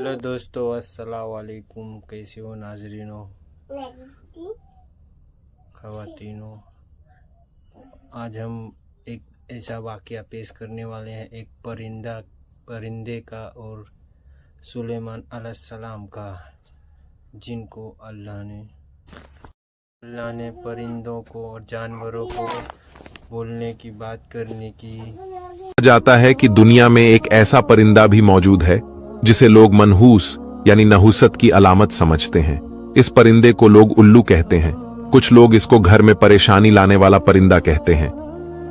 Hello दोस्तों, अस्सलाम वालेकुम। कैसे हो नाजरीनो, ख़वातीनो। आज हम एक ऐसा वाक़या पेश करने वाले हैं, एक परिंदे का और सुलेमान अलैहिस्सलाम का, जिनको अल्लाह ने परिंदों को और जानवरों को बोलने की बात करने की। जाता है कि दुनिया में एक ऐसा परिंदा भी मौजूद है जिसे लोग मनहूस यानी नहुसत की अलामत समझते हैं। इस परिंदे को लोग उल्लू कहते हैं। कुछ लोग इसको घर में परेशानी लाने वाला परिंदा कहते हैं।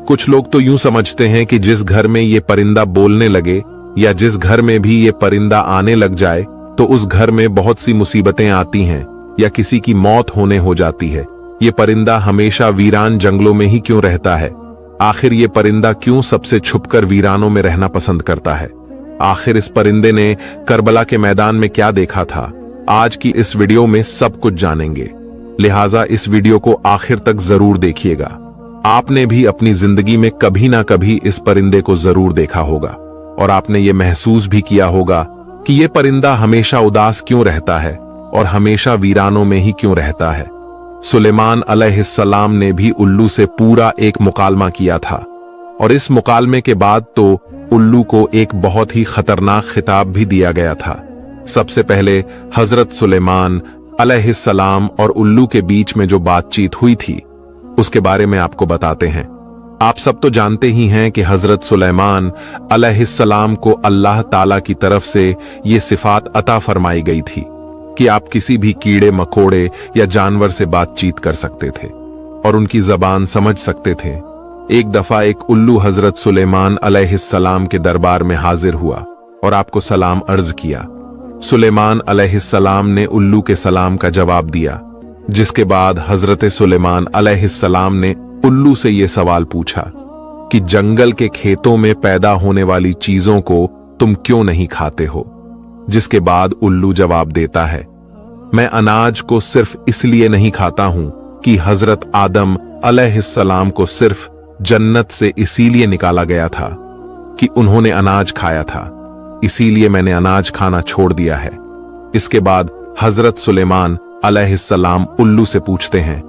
कुछ लोग तो यूं समझते हैं कि जिस घर में ये परिंदा बोलने लगे या जिस घर में भी ये परिंदा आने लग जाए तो उस घर में बहुत सी मुसीबतें आती हैं या किसी की मौत होने हो जाती है। ये परिंदा हमेशा वीरान जंगलों में ही क्यों रहता है? आखिर ये परिंदा क्यों सबसे छुपकर वीरानों में रहना पसंद करता है? आखिर इस परिंदे ने करबला के मैदान में क्या देखा था? आज की इस वीडियो में सब कुछ जानेंगे, लिहाजा इस वीडियो को आखिर तक जरूर देखिएगा। आपने भी अपनी जिंदगी में कभी ना कभी इस परिंदे को जरूर देखा होगा और आपने ये महसूस भी किया होगा कि ये परिंदा हमेशा उदास क्यों रहता है और हमेशा वीरानों में ही क्यों रहता है। सुलेमान अलैहिस्सलाम ने भी उल्लू से पूरा एक मुकालमा किया था और इस मुकालमे के बाद तो उल्लू को एक बहुत ही खतरनाक खिताब भी दिया गया था। सबसे पहले हजरत सुलेमान अलैहिस्सलाम और उल्लू के बीच में जो बातचीत हुई थी उसके बारे में आपको बताते हैं। आप सब तो जानते ही हैं कि हजरत सुलेमान अलैहिस्सलाम को अल्लाह ताला की तरफ से ये सिफात अता फरमाई गई थी कि आप किसी भी कीड़े मकोड़े या जानवर से बातचीत कर सकते थे और उनकी जबान समझ सकते थे। एक दफा एक उल्लू हजरत सुलेमान अलैहिस्सलाम के दरबार में हाजिर हुआ और आपको सलाम अर्ज किया। सुलेमान अलैहिस्सलाम ने उल्लू के सलाम का जवाब दिया, जिसके बाद हजरत सुलेमान अलैहिस्सलाम ने उल्लू से यह सवाल पूछा कि जंगल के खेतों में पैदा होने वाली चीजों को तुम क्यों नहीं खाते हो? जिसके बाद उल्लू जवाब देता है, मैं अनाज को सिर्फ इसलिए नहीं खाता हूं कि हजरत आदम अलैहिस्सलाम को सिर्फ जन्नत से इसीलिए निकाला गया था कि उन्होंने अनाज खाया था, इसीलिए मैंने अनाज खाना छोड़ दिया है। इसके बाद हजरत सुलेमान अलैहिस्सलाम उल्लू से पूछते हैं,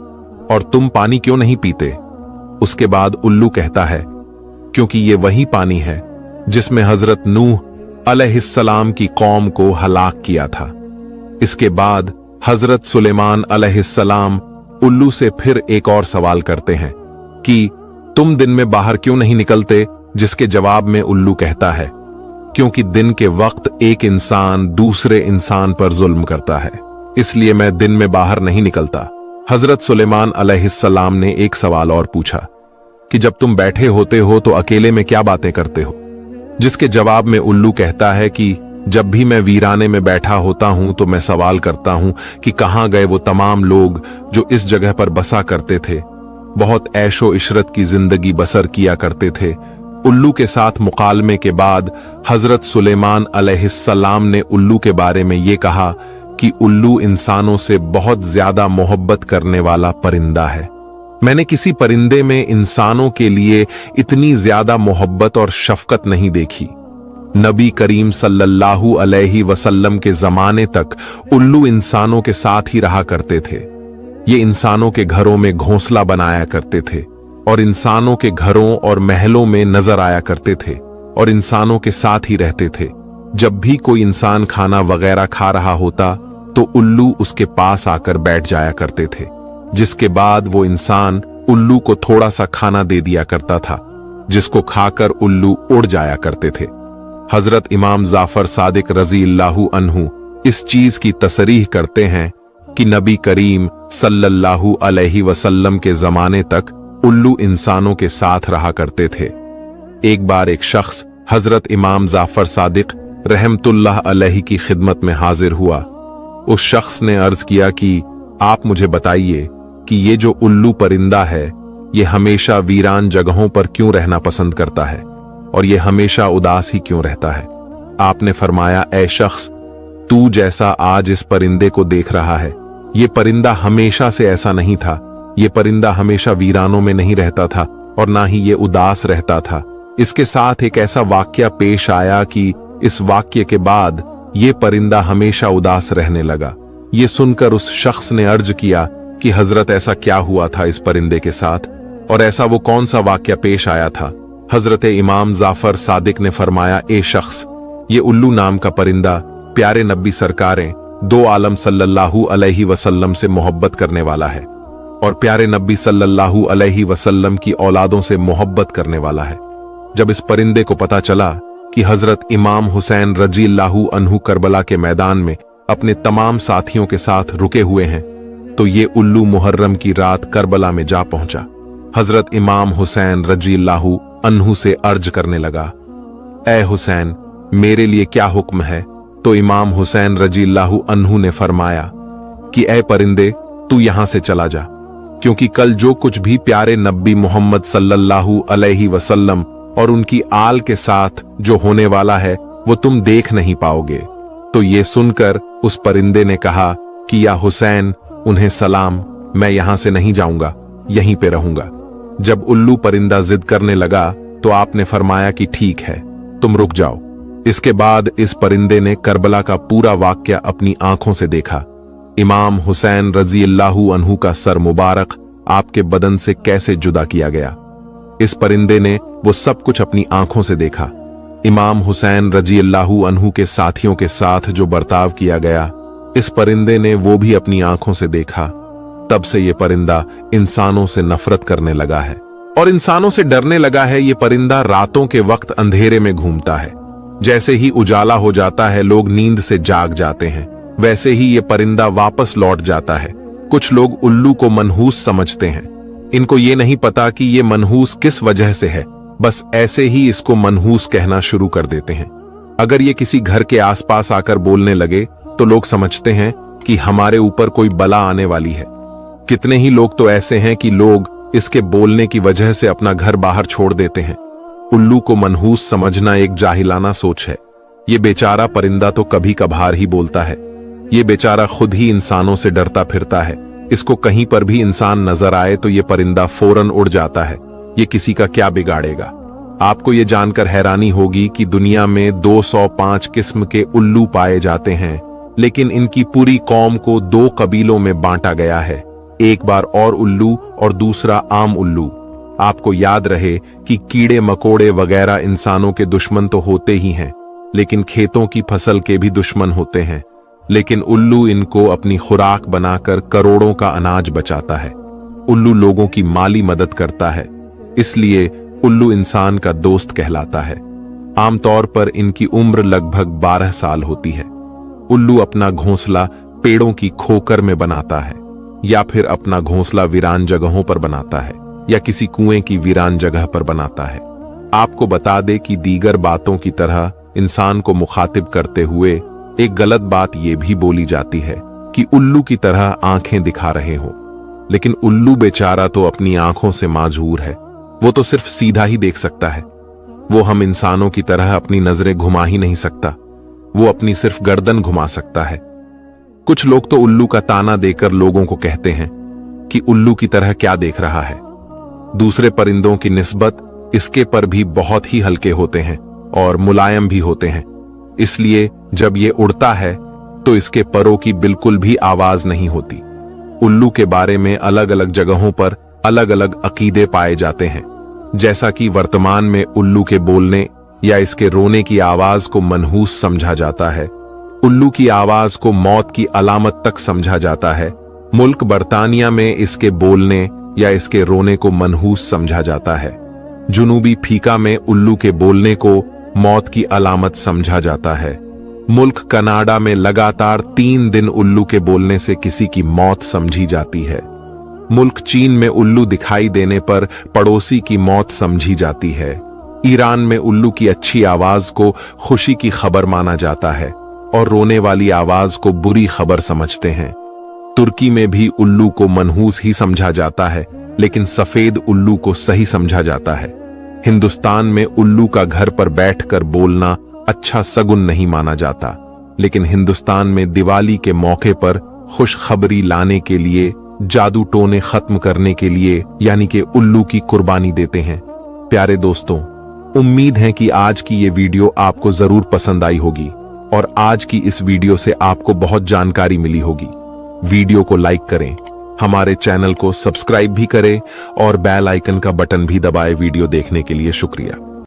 और तुम पानी क्यों नहीं पीते? उसके बाद उल्लू कहता है, क्योंकि ये वही पानी है जिसमें हजरत नूह अलैहिस्सलाम की कौम को हलाक किया था। इसके बाद हजरत सुलेमान अलैहिस्सलाम उल्लू से फिर एक और सवाल करते हैं कि तुम दिन में बाहर क्यों नहीं निकलते? जिसके जवाब में उल्लू कहता है, क्योंकि दिन के वक्त एक इंसान दूसरे इंसान पर जुल्म करता है, इसलिए मैं दिन में बाहर नहीं निकलता। हजरत सुलेमान अलैहिस्सलाम ने एक सवाल और पूछा कि जब तुम बैठे होते हो तो अकेले में क्या बातें करते हो? जिसके जवाब में उल्लू कहता है कि जब भी मैं वीराने में बैठा होता हूं तो मैं सवाल करता हूं कि कहां गए वो तमाम लोग जो इस जगह पर बसा करते थे, बहुत ऐशो इशरत की जिंदगी बसर किया करते थे। उल्लू के साथ मुकालमे के बाद हजरत सुलेमान अलैहिस्सलाम ने उल्लू के बारे में ये कहा कि उल्लू इंसानों से बहुत ज्यादा मोहब्बत करने वाला परिंदा है। मैंने किसी परिंदे में इंसानों के लिए इतनी ज्यादा मोहब्बत और शफकत नहीं देखी। नबी करीम सल्लल्लाहु अलैहि वसल्लम के जमाने तक उल्लू इंसानों के साथ ही रहा करते थे। ये इंसानों के घरों में घोंसला बनाया करते थे और इंसानों के घरों और महलों में नजर आया करते थे और इंसानों के साथ ही रहते थे। जब भी कोई इंसान खाना वगैरह खा रहा होता तो उल्लू उसके पास आकर बैठ जाया करते थे, जिसके बाद वो इंसान उल्लू को थोड़ा सा खाना दे दिया करता था, जिसको खाकर उल्लू उड़ जाया करते थे। हजरत इमाम जाफर सादिक रजी अल्लाहु अन्हु इस चीज की तसरीह करते हैं कि नबी करीम सल्लल्लाहु अलैहि वसल्लम के जमाने तक उल्लू इंसानों के साथ रहा करते थे। एक बार एक शख्स हजरत इमाम जाफर सादिक रहमतुल्लाह अलैहि की खिदमत में हाजिर हुआ। उस शख्स ने अर्ज किया कि आप मुझे बताइए कि ये जो उल्लू परिंदा है ये हमेशा वीरान जगहों पर क्यों रहना पसंद करता है और ये हमेशा उदास ही क्यों रहता है? आपने फरमाया, ऐ शख्स, तू जैसा आज इस परिंदे को देख रहा है, ये परिंदा हमेशा से ऐसा नहीं था। ये परिंदा हमेशा वीरानों में नहीं रहता था और ना ही ये उदास रहता था। इसके साथ एक ऐसा वाक्या पेश आया कि इस वाक्य के बाद ये परिंदा हमेशा उदास रहने लगा। ये सुनकर उस शख्स ने अर्ज किया कि हजरत ऐसा क्या हुआ था इस परिंदे के साथ और ऐसा वो कौन सा वाक्या पेश आया था। हजरत इमाम जाफर सादिक ने फरमाया, ए शख्स, ये उल्लू नाम का परिंदा प्यारे नबी सरकारें दो आलम सल्लल्लाहु अलैहि वसल्लम से मोहब्बत करने वाला है और प्यारे नबी सल्लल्लाहु अलैहि वसल्लम की औलादों से मोहब्बत करने वाला है। जब इस परिंदे को पता चला कि हजरत इमाम हुसैन रजील्लाहु अन्हु करबला के मैदान में अपने तमाम साथियों के साथ रुके हुए हैं, तो ये उल्लू मुहर्रम की रात करबला में जा पहुंचा। हजरत इमाम हुसैन रजील्लाहु अन्हु से अर्ज करने लगा, ए हुसैन, मेरे लिए क्या हुक्म है? तो इमाम हुसैन रजील्लाहु अन्हु ने फरमाया कि ए परिंदे, तू यहां से चला जा, क्योंकि कल जो कुछ भी प्यारे नबी मोहम्मद सल्लल्लाहु अलैहि वसल्लम और उनकी आल के साथ जो होने वाला है वो तुम देख नहीं पाओगे। तो ये सुनकर उस परिंदे ने कहा कि या हुसैन, उन्हें सलाम, मैं यहां से नहीं जाऊंगा, यहीं पे रहूंगा। जब उल्लू परिंदा जिद करने लगा तो आपने फरमाया कि ठीक है, तुम रुक जाओ। इसके बाद इस परिंदे ने करबला का पूरा वाक्या अपनी आंखों से देखा। इमाम हुसैन रज़ियल्लाहु अन्हु का सर मुबारक आपके बदन से कैसे जुदा किया गया, इस परिंदे ने वो सब कुछ अपनी आंखों से देखा। इमाम हुसैन रज़ियल्लाहु अन्हु के साथियों के साथ जो बर्ताव किया गया, इस परिंदे ने वो भी अपनी आंखों से देखा। तब से ये परिंदा इंसानों से नफरत करने लगा है और इंसानों से डरने लगा है। ये परिंदा रातों के वक्त अंधेरे में घूमता है। जैसे ही उजाला हो जाता है लोग नींद से जाग जाते हैं, वैसे ही ये परिंदा वापस लौट जाता है। कुछ लोग उल्लू को मनहूस समझते हैं। इनको ये नहीं पता कि ये मनहूस किस वजह से है, बस ऐसे ही इसको मनहूस कहना शुरू कर देते हैं। अगर ये किसी घर के आसपास आकर बोलने लगे तो लोग समझते हैं कि हमारे ऊपर कोई बला आने वाली है। कितने ही लोग तो ऐसे हैं कि लोग इसके बोलने की वजह से अपना घर बाहर छोड़ देते हैं। उल्लू को मनहूस समझना एक जाहिलाना सोच है। ये बेचारा परिंदा तो कभी कभार ही बोलता है। ये बेचारा खुद ही इंसानों से डरता फिरता है। इसको कहीं पर भी इंसान नजर आए तो ये परिंदा फौरन उड़ जाता है। ये किसी का क्या बिगाड़ेगा। आपको ये जानकर हैरानी होगी कि दुनिया में 205 किस्म के उल्लू पाए जाते हैं, लेकिन इनकी पूरी कौम को 2 कबीलों में बांटा गया है, एक बार और उल्लू और दूसरा आम उल्लू। आपको याद रहे कि कीड़े मकोड़े वगैरह इंसानों के दुश्मन तो होते ही हैं, लेकिन खेतों की फसल के भी दुश्मन होते हैं। लेकिन उल्लू इनको अपनी खुराक बनाकर करोड़ों का अनाज बचाता है। उल्लू लोगों की माली मदद करता है, इसलिए उल्लू इंसान का दोस्त कहलाता है। आमतौर पर इनकी उम्र लगभग 12 साल होती है। उल्लू अपना घोंसला पेड़ों की खोकर में बनाता है या फिर अपना घोंसला वीरान जगहों पर बनाता है या किसी कुएं की वीरान जगह पर बनाता है। आपको बता दे कि दीगर बातों की तरह इंसान को मुखातिब करते हुए एक गलत बात यह भी बोली जाती है कि उल्लू की तरह आंखें दिखा रहे हो, लेकिन उल्लू बेचारा तो अपनी आंखों से माजूर है। वो तो सिर्फ सीधा ही देख सकता है। वो हम इंसानों की तरह अपनी नजरें घुमा ही नहीं सकता, वो अपनी सिर्फ गर्दन घुमा सकता है। कुछ लोग तो उल्लू का ताना देकर लोगों को कहते हैं कि उल्लू की तरह क्या देख रहा है। दूसरे परिंदों की निस्बत इसके पर भी बहुत ही हल्के होते हैं और मुलायम भी होते हैं, इसलिए जब ये उड़ता है तो इसके परों की बिल्कुल भी आवाज नहीं होती। उल्लू के बारे में अलग अलग जगहों पर अलग अलग अकीदे पाए जाते हैं। जैसा कि वर्तमान में उल्लू के बोलने या इसके रोने की आवाज को मनहूस समझा जाता है, उल्लू की आवाज को मौत की अलामत तक समझा जाता है। मुल्क बर्तानिया में इसके बोलने या इसके रोने को मनहूस समझा जाता है। जुनूबी फीका में उल्लू के बोलने को मौत की अलामत समझा जाता है। मुल्क कनाडा में लगातार 3 दिन उल्लू के बोलने से किसी की मौत समझी जाती है। मुल्क चीन में उल्लू दिखाई देने पर पड़ोसी की मौत समझी जाती है। ईरान में उल्लू की अच्छी आवाज को खुशी की खबर माना जाता है और रोने वाली आवाज को बुरी खबर समझते हैं। तुर्की में भी उल्लू को मनहूस ही समझा जाता है, लेकिन सफेद उल्लू को सही समझा जाता है। हिंदुस्तान में उल्लू का घर पर बैठकर बोलना अच्छा सगुन नहीं माना जाता, लेकिन हिंदुस्तान में दिवाली के मौके पर खुशखबरी लाने के लिए, जादू टोने खत्म करने के लिए यानी कि उल्लू की कुर्बानी देते हैं। प्यारे दोस्तों, उम्मीद है कि आज की ये वीडियो आपको जरूर पसंद आई होगी और आज की इस वीडियो से आपको बहुत जानकारी मिली होगी। वीडियो को लाइक करें, हमारे चैनल को सब्सक्राइब भी करें और बेल आइकन का बटन भी दबाएं। वीडियो देखने के लिए शुक्रिया।